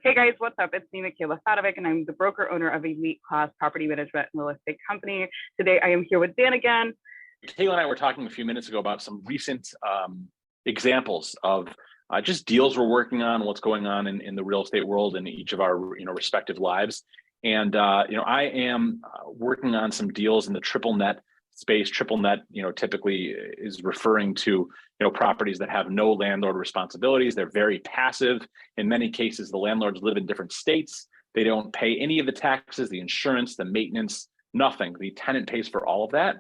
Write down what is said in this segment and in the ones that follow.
Hey guys, what's up? It's me, Mickayla Fatovic, and I'm the broker owner of a elite class property management and real estate company. Today, I am here with Dan again. Mickayla and I were talking a few minutes ago about some recent examples of just deals we're working on, what's going on in the real estate world in each of our respective lives. And I am working on some deals in the triple net space. Triple net, typically is referring to properties that have no landlord responsibilities. They're very passive. In many cases, the landlords live in different states. They don't pay any of the taxes, the insurance, the maintenance, nothing. The tenant pays for all of that.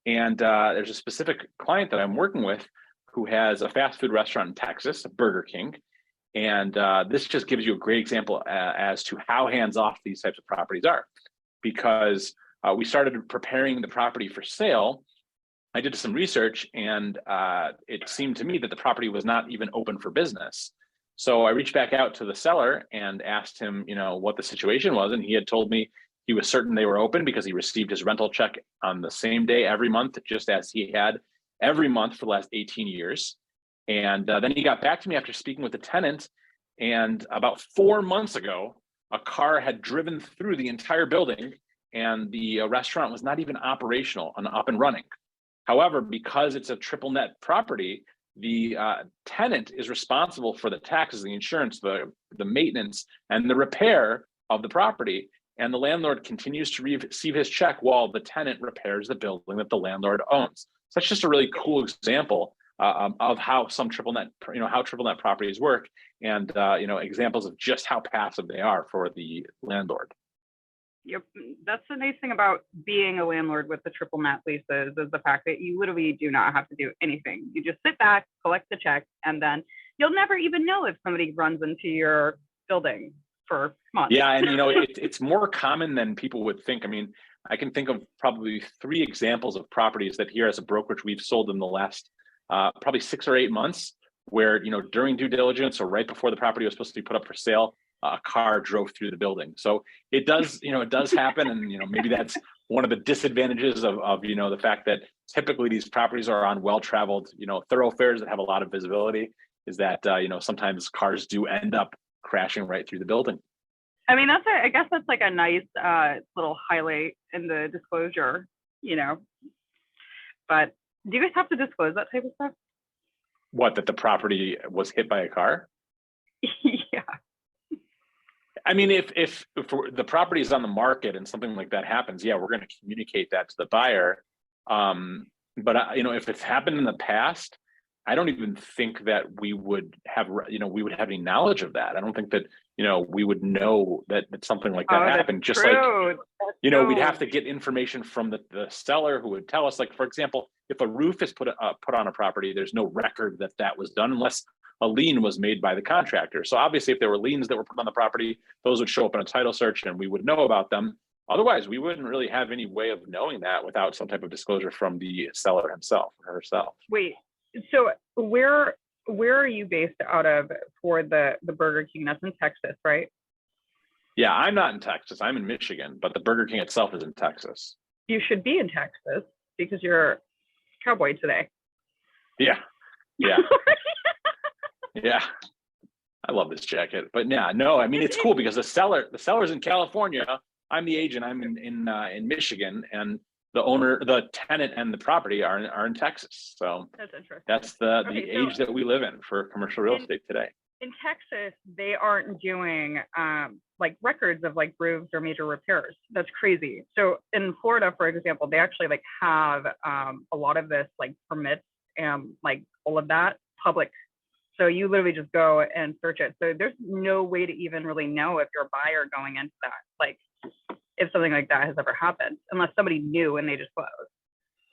And there's a specific client that I'm working with who has a fast food restaurant in Texas, a Burger King. And this just gives you a great example as to how hands-off these types of properties are. Because we started preparing the property for sale. I did some research, and it seemed to me that the property was not even open for business. So I reached back out to the seller and asked him, what the situation was. And he had told me he was certain they were open because he received his rental check on the same day every month, just as he had every month for the last 18 years. And then he got back to me after speaking with the tenant. And about 4 months ago, a car had driven through the entire building and the restaurant was not even operational and up and running. However, because it's a triple net property, the tenant is responsible for the taxes, the insurance, the maintenance, and the repair of the property. And the landlord continues to receive his check while the tenant repairs the building that the landlord owns. So that's just a really cool example of how some triple net, how triple net properties work, and examples of just how passive they are for the landlord. Yep, that's the nice thing about being a landlord with the triple net leases is the fact that you literally do not have to do anything. You just sit back, collect the check, and then you'll never even know if somebody runs into your building for months. Yeah, and it's more common than people would think. I mean, I can think of probably 3 examples of properties that here as a brokerage we've sold in the last probably 6 or 8 months, where during due diligence or right before the property was supposed to be put up for sale, a car drove through the building. So it does, it does happen. And, maybe that's one of the disadvantages of the fact that typically these properties are on well-traveled, thoroughfares that have a lot of visibility, is that, sometimes cars do end up crashing right through the building. I mean, I guess that's like a nice little highlight in the disclosure, but do you guys have to disclose that type of stuff? What, that the property was hit by a car? Yeah. I mean, if the property is on the market and something like that happens, yeah, we're going to communicate that to the buyer. But if it's happened in the past, I don't even think that we would have, any knowledge of that. I don't think that, we would know that something like that happened. Just true. like, we'd have to get information from the seller who would tell us, like, for example, if a roof is put on a property, there's no record that was done unless a lien was made by the contractor. So obviously if there were liens that were put on the property, those would show up in a title search and we would know about them. Otherwise, we wouldn't really have any way of knowing that without some type of disclosure from the seller himself or herself. Wait, so where are you based out of for the Burger King? That's in Texas, right? Yeah, I'm not in Texas. I'm in Michigan, but the Burger King itself is in Texas. You should be in Texas because you're a cowboy today. Yeah. Yeah, I love this jacket. But no, I mean, it's cool because the seller's in California. I'm the agent. I'm in Michigan, and the tenant and the property are in Texas. So that's interesting. That's the age that we live in for commercial real estate today. In Texas, they aren't doing like records of like roofs or major repairs. That's crazy. So in Florida, for example, they actually like have a lot of this like permits and like all of that public. So you literally just go and search it. So there's no way to even really know if you're a buyer going into that, like if something like that has ever happened, unless somebody knew and they just closed.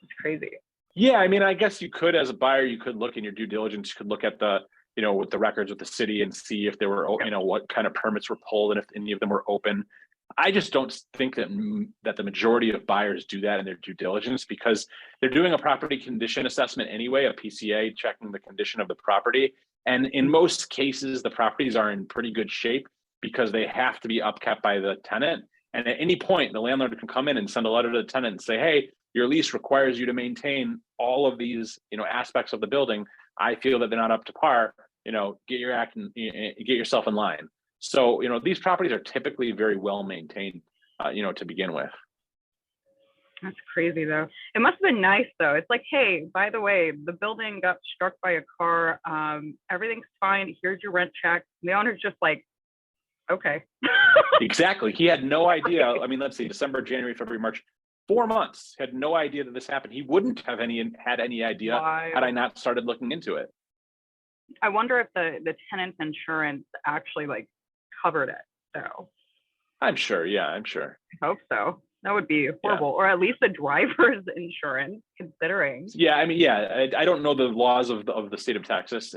It's crazy. Yeah, I mean, I guess you could, as a buyer, you could look in your due diligence, you could look at the, with the records with the city and see if there were, what kind of permits were pulled and if any of them were open. I just don't think that the majority of buyers do that in their due diligence because they're doing a property condition assessment anyway, a PCA, checking the condition of the property. And in most cases, the properties are in pretty good shape because they have to be upkept by the tenant. And at any point, the landlord can come in and send a letter to the tenant and say, hey, your lease requires you to maintain all of these, aspects of the building. I feel that they're not up to par. Get your act and get yourself in line. So, these properties are typically very well maintained, to begin with. That's crazy though. It must have been nice though. It's like, hey, by the way, the building got struck by a car. Everything's fine. Here's your rent check. And the owner's just like, okay. Exactly. He had no idea. I mean, let's see, December, January, February, March, 4 months, had no idea that this happened. He wouldn't have had any idea had I not started looking into it. I wonder if the tenant's insurance actually like covered it. So I'm sure. Yeah, I'm sure. I hope so. That would be horrible, or at least the driver's insurance, considering. Yeah, I mean, yeah, I don't know the laws of the state of Texas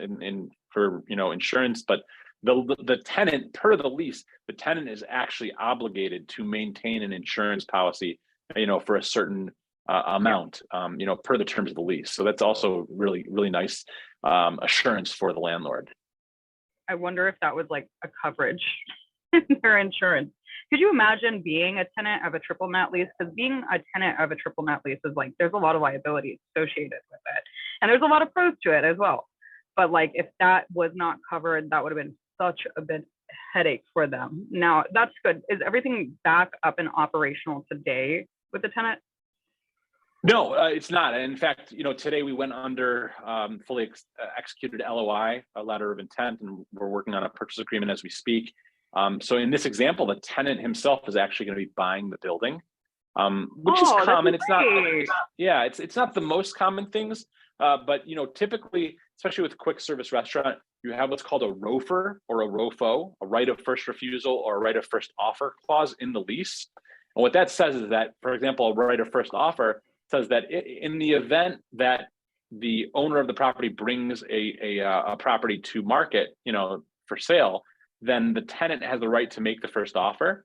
for insurance, but the tenant, per the lease, the tenant is actually obligated to maintain an insurance policy, for a certain amount, per the terms of the lease. So that's also really, really nice assurance for the landlord. I wonder if that was like a coverage in their insurance. Could you imagine being a tenant of a triple net lease? Because being a tenant of a triple net lease is like, there's a lot of liability associated with it. And there's a lot of pros to it as well. But like, if that was not covered, that would have been such a big headache for them. Now, that's good. Is everything back up and operational today with the tenant? No, it's not. In fact, today we went under fully executed LOI, a letter of intent, and we're working on a purchase agreement as we speak. So in this example, the tenant himself is actually going to be buying the building, which is common. It's not, it's not the most common things, but typically, especially with quick service restaurant, you have what's called a ROFR or a ROFO, a right of first refusal or a right of first offer clause in the lease. And what that says is that, for example, a right of first offer says that in the event that the owner of the property brings a property to market, for sale, then the tenant has the right to make the first offer.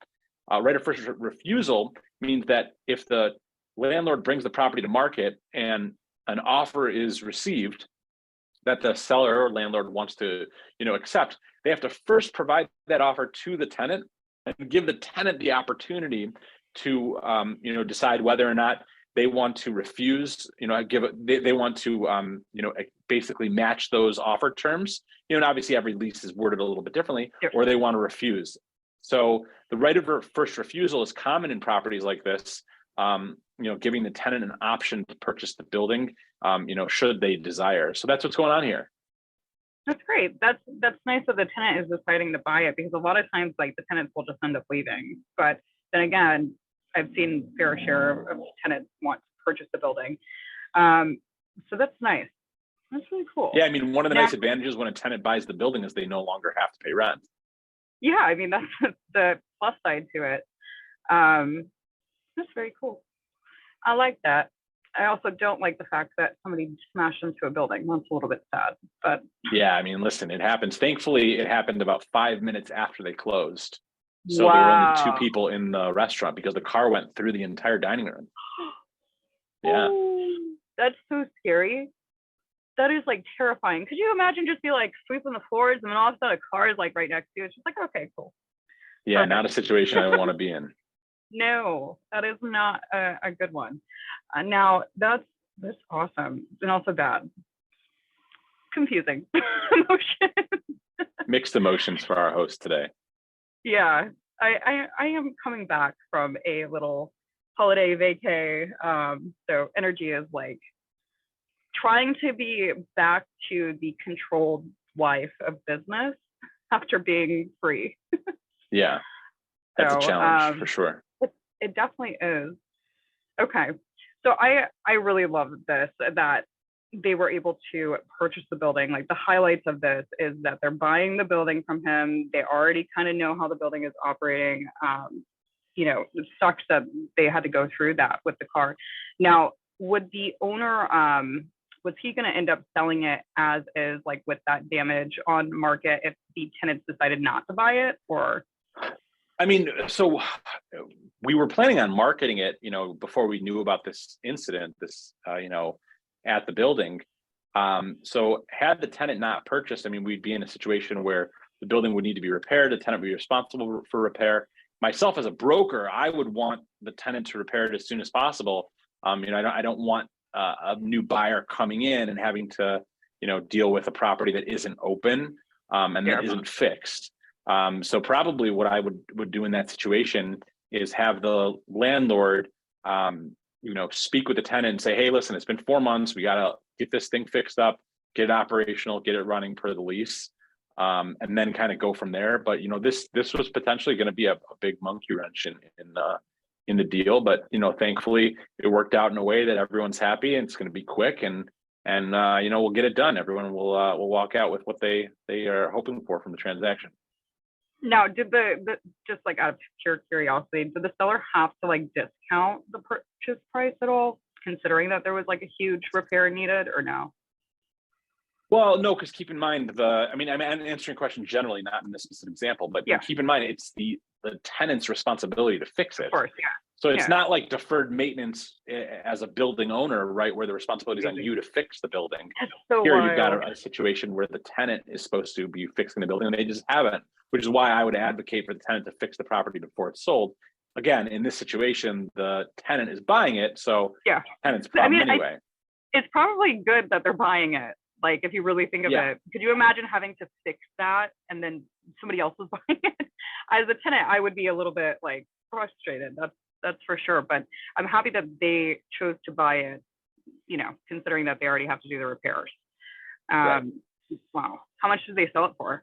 Right of first refusal means that if the landlord brings the property to market and an offer is received that the seller or landlord wants to, accept, they have to first provide that offer to the tenant and give the tenant the opportunity to, decide whether or not they want to refuse, they want to, basically match those offer terms. And obviously every lease is worded a little bit differently, or they want to refuse. So the right of first refusal is common in properties like this, giving the tenant an option to purchase the building, should they desire. So that's what's going on here. That's great. That's nice that the tenant is deciding to buy it, because a lot of times like the tenants will just end up leaving. But then again, I've seen fair share of tenants want to purchase the building. So that's nice. That's really cool. Yeah, I mean, one of the nice advantages when a tenant buys the building is they no longer have to pay rent. Yeah, I mean, that's the plus side to it. That's very cool. I like that. I also don't like the fact that somebody smashed into a building. That's a little bit sad, but. Yeah, I mean, listen, it happens. Thankfully, it happened about 5 minutes after they closed. So there were only 2 people in the restaurant because the car went through the entire dining room. Yeah. That's so scary. That is like terrifying. Could you imagine just be like sweeping the floors and then all of a sudden a car is like right next to you? It's just like, okay, cool. Yeah, perfect. Not a situation I want to be in. No, that is not a good one. Now that's awesome and also bad. Confusing emotions. Mixed emotions for our host today. Yeah, I am coming back from a little holiday vacay. So energy is like trying to be back to the controlled life of business after being free. Yeah, that's a challenge for sure. It definitely is. Okay, so I really love this, that they were able to purchase the building. Like the highlights of this is that they're buying the building from him. They already kind of know how the building is operating. It sucks that they had to go through that with the car. Now, would the owner, was he going to end up selling it as is, like with that damage on market, if the tenants decided not to buy it? Or? I mean, so we were planning on marketing it, before we knew about this incident, at the building. So had the tenant not purchased, I mean, we'd be in a situation where the building would need to be repaired. The tenant would be responsible for repair. Myself as a broker, I would want the tenant to repair it as soon as possible. I don't want a new buyer coming in and having to, deal with a property that isn't open and that isn't fixed. So probably what I would do in that situation is have the landlord, speak with the tenant and say, hey, listen, it's been 4 months. We got to get this thing fixed up, get it operational, get it running per the lease, and then kind of go from there. But, this was potentially going to be a big monkey wrench in the deal. But, thankfully it worked out in a way that everyone's happy, and it's going to be quick, and we'll get it done. Everyone will walk out with what they are hoping for from the transaction. Now, did the just like out of pure curiosity, did the seller have to like discount the purchase price at all, considering that there was like a huge repair needed, or no? Well, no, because keep in mind I'm answering a question generally, not in this specific example, but keep in mind it's the tenant's responsibility to fix it. Of course, yeah. So it's not like deferred maintenance as a building owner, right, where the responsibility is on you to fix the building. So here you've got a situation where the tenant is supposed to be fixing the building, and they just haven't, which is why I would advocate for the tenant to fix the property before it's sold. Again, in this situation, the tenant is buying it, so tenant's problem anyway. It's probably good that they're buying it. Like, if you really think of it, could you imagine having to fix that and then somebody else is buying it? As a tenant, I would be a little bit like frustrated. That's for sure. But I'm happy that they chose to buy it, considering that they already have to do the repairs. Wow. How much did they sell it for?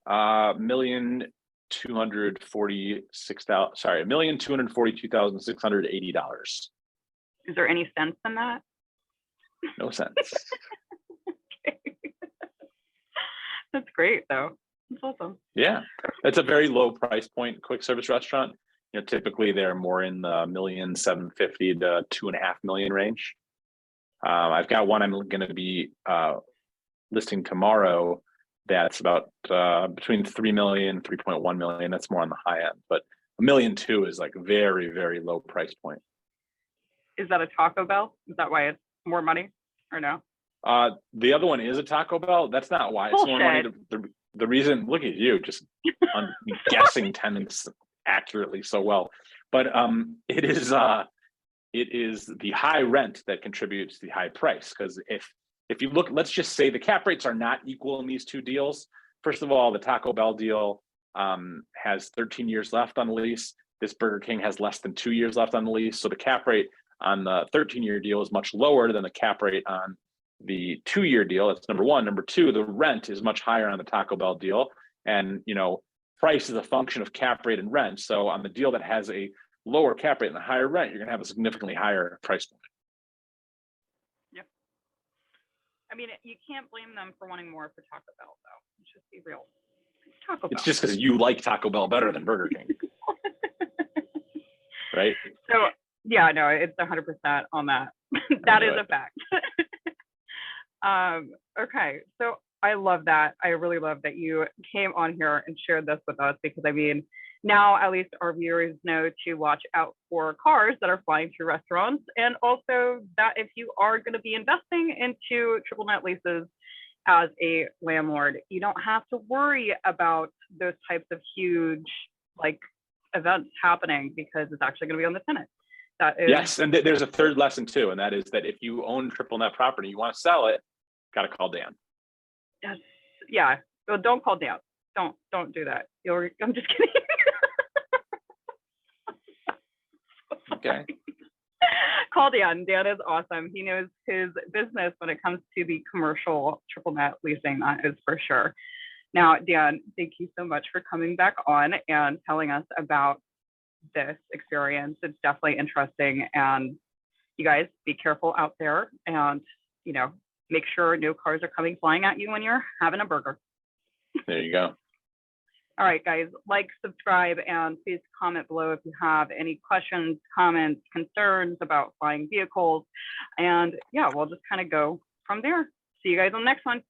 $1,242,680. Is there any sense in that? No sense. Okay. That's great though. That's awesome. Yeah, it's a very low price point quick service restaurant. Typically they're more in the $1,750,000 to $2.5 million range. I've got one I'm going to be listing tomorrow that's about between 3 million, 3.1 million. That's more on the high end, but $1.2 million is like a very, very low price point. Is that a Taco Bell? Is that why it's more money, or no? The other one is a Taco Bell. That's not why it's more money. The reason, look at you, just guessing tenants accurately so well, but it is the high rent that contributes to the high price. Because if you look, let's just say the cap rates are not equal in these two deals. First of all, the Taco Bell deal has 13 years left on the lease. This Burger King has less than 2 years left on the lease. So the cap rate on the 13-year deal is much lower than the cap rate on the 2-year deal. That's number one. Number two, the rent is much higher on the Taco Bell deal. And, price is a function of cap rate and rent. So on the deal that has a lower cap rate and a higher rent, you're going to have a significantly higher price point. Yep. I mean, you can't blame them for wanting more for Taco Bell, though. Let's just be real. Taco Bell. It's just because you like Taco Bell better than Burger King. Right? So, yeah, no, it's 100% on that. That is a fact. Okay, so I love that. I really love that you came on here and shared this with us, because now at least our viewers know to watch out for cars that are flying through restaurants, and also that if you are going to be investing into triple net leases as a landlord, you don't have to worry about those types of huge events happening, because it's actually going to be on the tenant. Yes, and there's a third lesson too, and that is that if you own triple net property, you want to sell it, got to call Dan. Yes. Yeah. Well, don't call Dan. Don't do that. I'm just kidding. Okay. Call Dan. Dan is awesome. He knows his business when it comes to the commercial triple net leasing. That is for sure. Now, Dan, thank you so much for coming back on and telling us about this experience. It's definitely interesting, and you guys be careful out there, and make sure no cars are coming flying at you when you're having a burger. There you go. All right, guys, subscribe, and please comment below if you have any questions, comments, concerns about flying vehicles. And yeah, we'll just kind of go from there. See you guys on the next one.